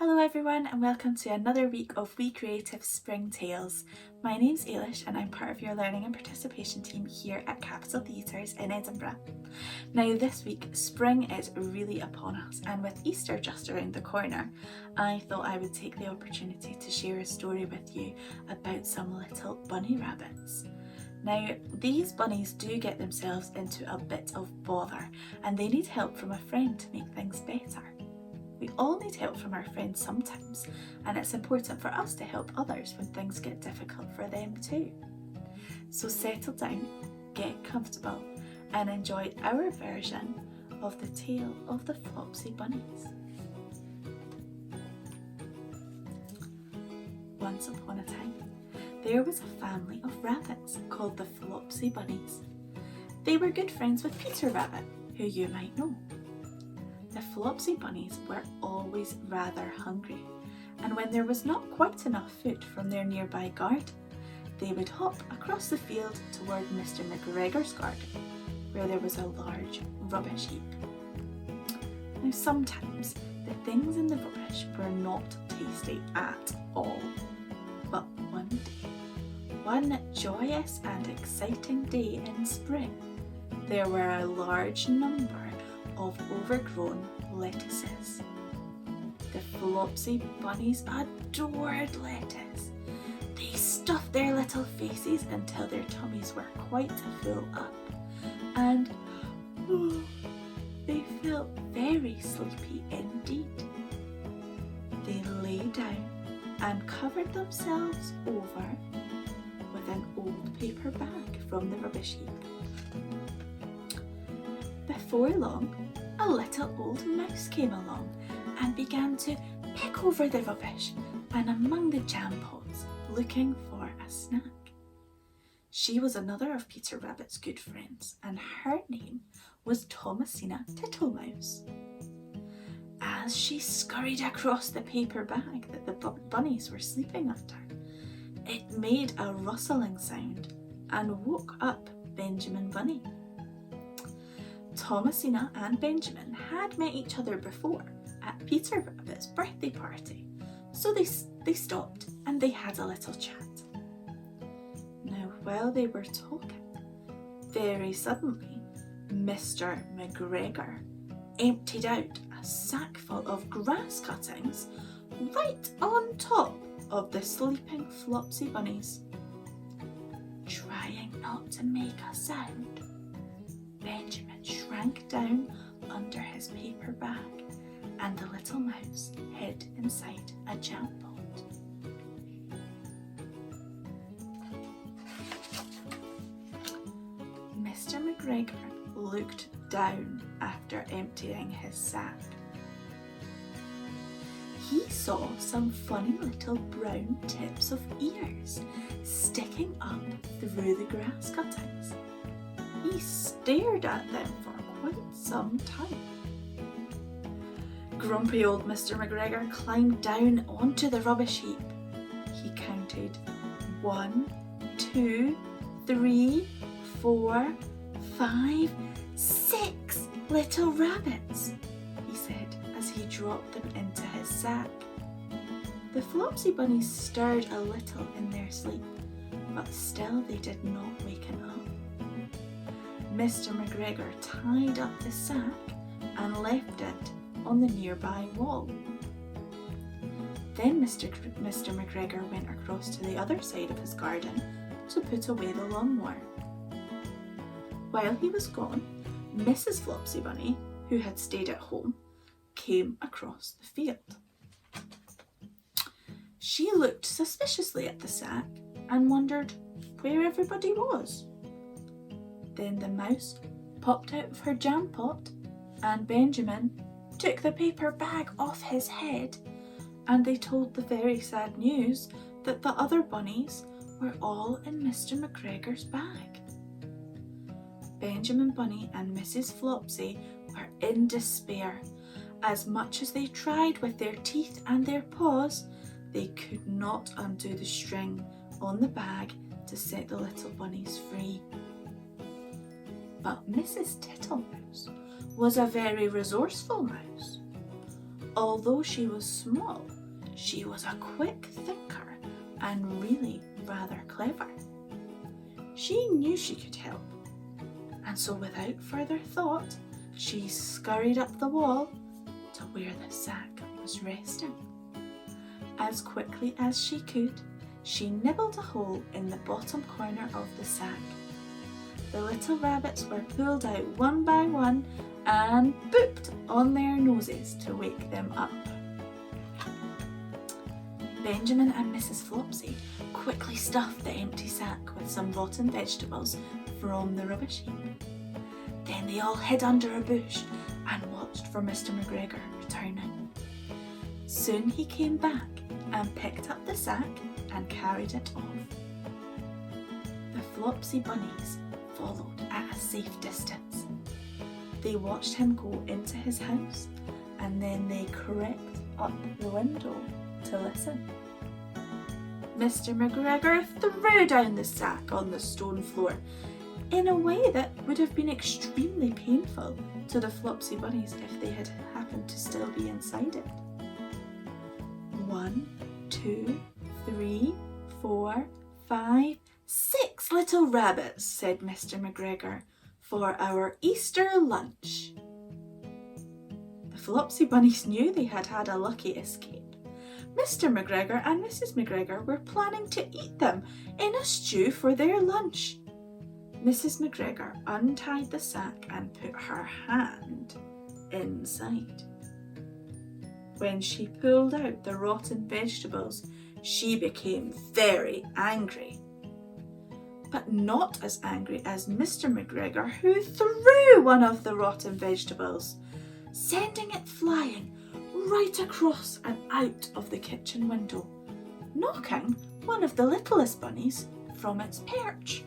Hello everyone and welcome to another week of We Creative Spring Tales. My name's Ailish and I'm part of your learning and participation team here at Capital Theatres in Edinburgh. Now this week spring is really upon us, and with Easter just around the corner, I thought I would take the opportunity to share a story with you about some little bunny rabbits. Now these bunnies do get themselves into a bit of bother and they need help from a friend to make things better. We all need help from our friends sometimes, and it's important for us to help others when things get difficult for them too. So settle down, get comfortable, and enjoy our version of the tale of the Flopsy Bunnies. Once upon a time, there was a family of rabbits called the Flopsy Bunnies. They were good friends with Peter Rabbit, who you might know. The Flopsy Bunnies were always rather hungry, and when there was not quite enough food from their nearby garden, they would hop across the field toward Mr. McGregor's garden, where there was a large rubbish heap. Now sometimes the things in the rubbish were not tasty at all, but one joyous and exciting day in spring, there were a large number of overgrown lettuces. The Flopsy Bunnies adored lettuce. They stuffed their little faces until their tummies were quite full up, and they felt very sleepy indeed. They lay down and covered themselves over with an old paper bag from the rubbish heap. Before long, a little old mouse came along and began to pick over the rubbish and among the jam pots, looking for a snack. She was another of Peter Rabbit's good friends, and her name was Thomasina Tittlemouse. As she scurried across the paper bag that the bunnies were sleeping under, it made a rustling sound and woke up Benjamin Bunny. Thomasina and Benjamin had met each other before at Peter Rabbit's birthday party, so they stopped and they had a little chat. Now while they were talking, very suddenly Mr. McGregor emptied out a sack full of grass cuttings right on top of the sleeping Flopsy Bunnies. Trying not to make a sound, Benjamin shrank down under his paper bag and the little mouse hid inside a jam pot. Mr. McGregor looked down after emptying his sack. He saw some funny little brown tips of ears sticking up through the grass cuttings. He stared at them for quite some time. Grumpy old Mr. McGregor climbed down onto the rubbish heap. He counted 1, 2, 3, 4, 5, 6 little rabbits, he said as he dropped them into his sack. The Flopsy Bunnies stirred a little in their sleep, but still they did not waken up. Mr. McGregor tied up the sack and left it on the nearby wall. Then Mr. McGregor went across to the other side of his garden to put away the lawnmower. While he was gone, Mrs. Flopsy Bunny, who had stayed at home, came across the field. She looked suspiciously at the sack and wondered where everybody was. Then the mouse popped out of her jam pot and Benjamin took the paper bag off his head, and they told the very sad news that the other bunnies were all in Mr. McGregor's bag. Benjamin Bunny and Mrs. Flopsy were in despair. As much as they tried with their teeth and their paws, they could not undo the string on the bag to set the little bunnies free. But Mrs. Tittlemouse was a very resourceful mouse. Although she was small, she was a quick thinker and really rather clever. She knew she could help, and so without further thought, she scurried up the wall to where the sack was resting. As quickly as she could, she nibbled a hole in the bottom corner of the sack. The little rabbits were pulled out one by one and booped on their noses to wake them up. Benjamin and Mrs. Flopsy quickly stuffed the empty sack with some rotten vegetables from the rubbish heap. Then they all hid under a bush and watched for Mr. McGregor returning. Soon he came back and picked up the sack and carried it off. The Flopsy Bunnies followed at a safe distance. They watched him go into his house and then they crept up the window to listen. Mr. McGregor threw down the sack on the stone floor in a way that would have been extremely painful to the Flopsy Bunnies if they had happened to still be inside it. 1, 2, 3, 4, 5, 6 little rabbits, said Mr. McGregor, for our Easter lunch. The Flopsy Bunnies knew they had had a lucky escape. Mr. McGregor and Mrs. McGregor were planning to eat them in a stew for their lunch. Mrs. McGregor untied the sack and put her hand inside. When she pulled out the rotten vegetables, she became very angry. But not as angry as Mr. McGregor, who threw one of the rotten vegetables, sending it flying right across and out of the kitchen window, knocking one of the littlest bunnies from its perch.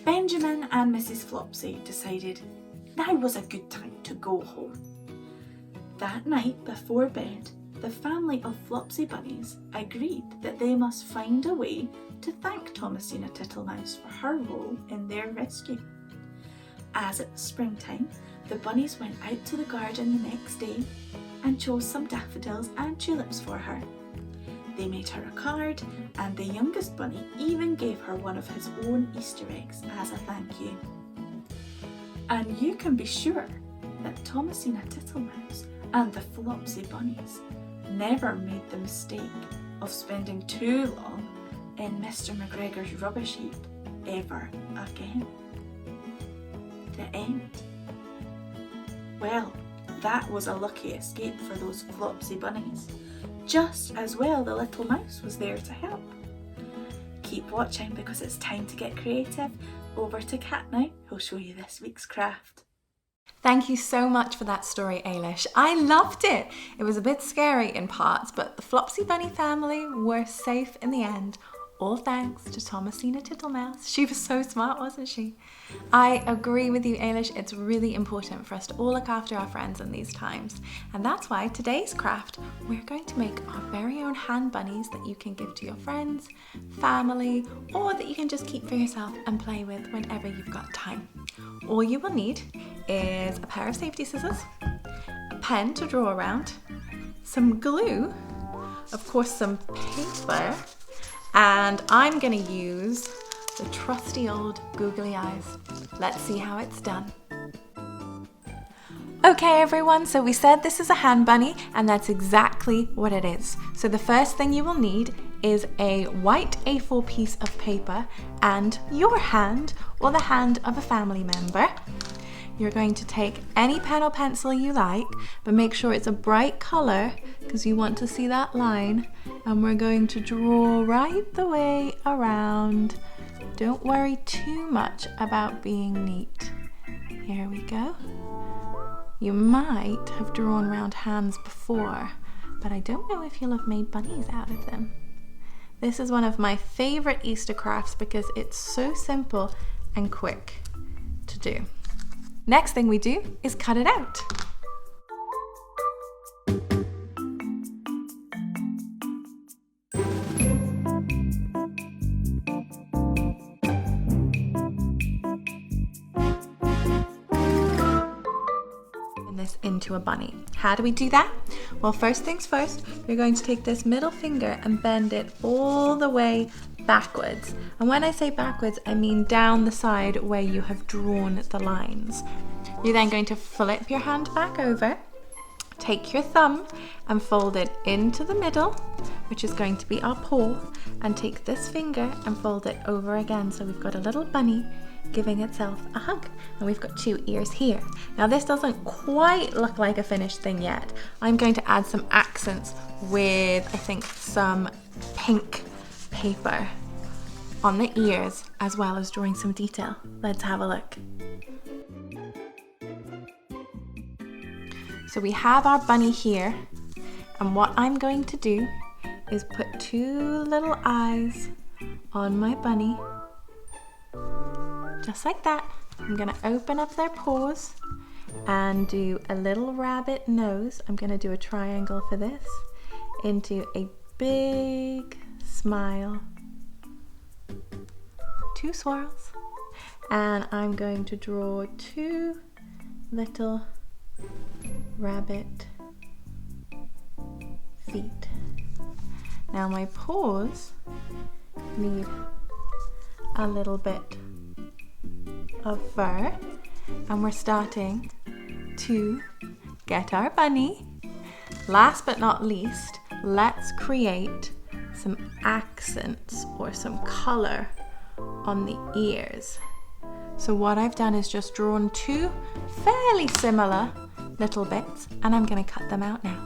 Benjamin and Mrs. Flopsy decided now was a good time to go home. That night before bed, the family of Flopsy Bunnies agreed that they must find a way to thank Thomasina Tittlemouse for her role in their rescue. As it was springtime, the bunnies went out to the garden the next day and chose some daffodils and tulips for her. They made her a card, and the youngest bunny even gave her one of his own Easter eggs as a thank you. And you can be sure that Thomasina Tittlemouse and the Flopsy Bunnies never made the mistake of spending too long in Mr. McGregor's rubbish heap ever again. The end. Well, that was a lucky escape for those Flopsy Bunnies. Just as well the little mouse was there to help. Keep watching because it's time to get creative. Over to Kat now, who'll show you this week's craft. Thank you so much for that story, Ailish. I loved it. It was a bit scary in parts, but the Flopsy Bunny family were safe in the end. All thanks to Thomasina Tittlemouse. She was so smart, wasn't she? I agree with you, Ailish. It's really important for us to all look after our friends in these times. And that's why today's craft, we're going to make our very own hand bunnies that you can give to your friends, family, or that you can just keep for yourself and play with whenever you've got time. All you will need is a pair of safety scissors, a pen to draw around, some glue, of course some paper, and I'm going to use the trusty old googly eyes. Let's see how it's done. Okay everyone, so we said this is a hand bunny, and that's exactly what it is. So the first thing you will need is a white A4 piece of paper and your hand or the hand of a family member. You're going to take any pen or pencil you like, but make sure it's a bright colour because you want to see that line, and we're going to draw right the way around. Don't worry too much about being neat. Here we go. You might have drawn round hands before, but I don't know if you'll have made bunnies out of them. This is one of my favourite Easter crafts because it's so simple and quick to do. Next thing we do is cut it out. this into a bunny. How do we do that? Well, first things first, you're going to take this middle finger and bend it all the way backwards. And when I say backwards, I mean down the side where you have drawn the lines. You're then going to flip your hand back over, take your thumb and fold it into the middle, which is going to be our paw, and take this finger and fold it over again. So we've got a little bunny giving itself a hug, and we've got 2 ears here. Now this doesn't quite look like a finished thing yet. I'm going to add some accents with, I think, some pink paper on the ears, as well as drawing some detail. Let's have a look. So we have our bunny here, and what I'm going to do is put 2 little eyes on my bunny, just like that. I'm going to open up their paws and do a little rabbit nose. I'm going to do a triangle for this, into a big smile, 2 swirls, and I'm going to draw 2 little rabbit feet. Now my paws need a little bit of fur, and we're starting to get our bunny. Last but not least, let's create some accents or some color on the ears. So what I've done is just drawn 2 fairly similar little bits, and I'm going to cut them out now.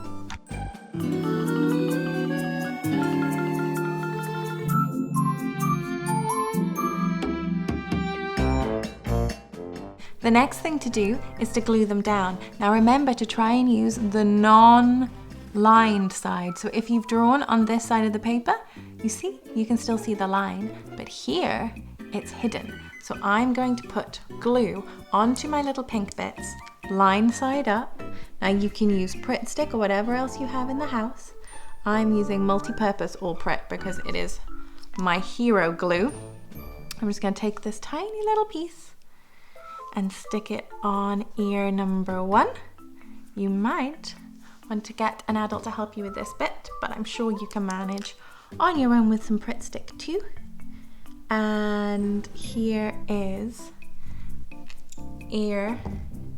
The next thing to do is to glue them down. Now remember to try and use the non-lined side. So if you've drawn on this side of the paper, you see, you can still see the line, but here it's hidden. So I'm going to put glue onto my little pink bits, line side up. Now you can use Pritt stick or whatever else you have in the house. I'm using multi-purpose all Pritt because it is my hero glue. I'm just going to take this tiny little piece and stick it on ear number 1. You might want to get an adult to help you with this bit, but I'm sure you can manage on your own with some Pritt stick too. And here is ear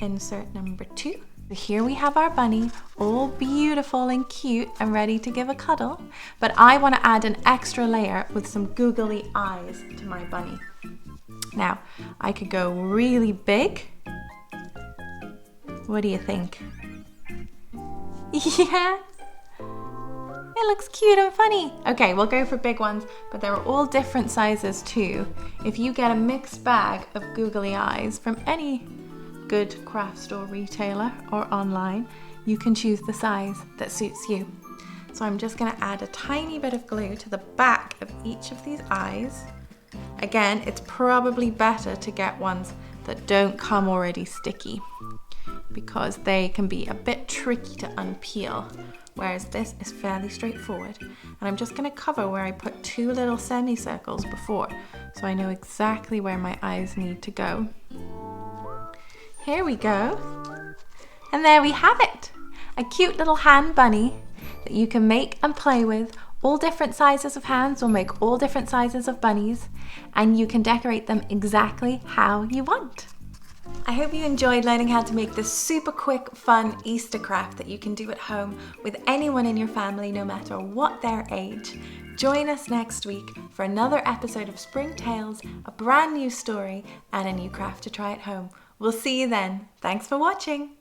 insert number 2. So here we have our bunny, all beautiful and cute and ready to give a cuddle, but I want to add an extra layer with some googly eyes to my bunny. Now, I could go really big. What do you think? Yeah, it looks cute and funny. Okay, we'll go for big ones, but they're all different sizes too. If you get a mixed bag of googly eyes from any good craft store retailer or online, you can choose the size that suits you. So I'm just going to add a tiny bit of glue to the back of each of these eyes. Again, it's probably better to get ones that don't come already sticky because they can be a bit tricky to unpeel, whereas this is fairly straightforward. And I'm just going to cover where I put 2 little semicircles before, so I know exactly where my eyes need to go. Here we go. And there we have it. A cute little hand bunny that you can make and play with. All different sizes of hands will make all different sizes of bunnies, and you can decorate them exactly how you want. I hope you enjoyed learning how to make this super quick, fun Easter craft that you can do at home with anyone in your family, no matter what their age. Join us next week for another episode of Spring Tales, a brand new story, and a new craft to try at home. We'll see you then. Thanks for watching.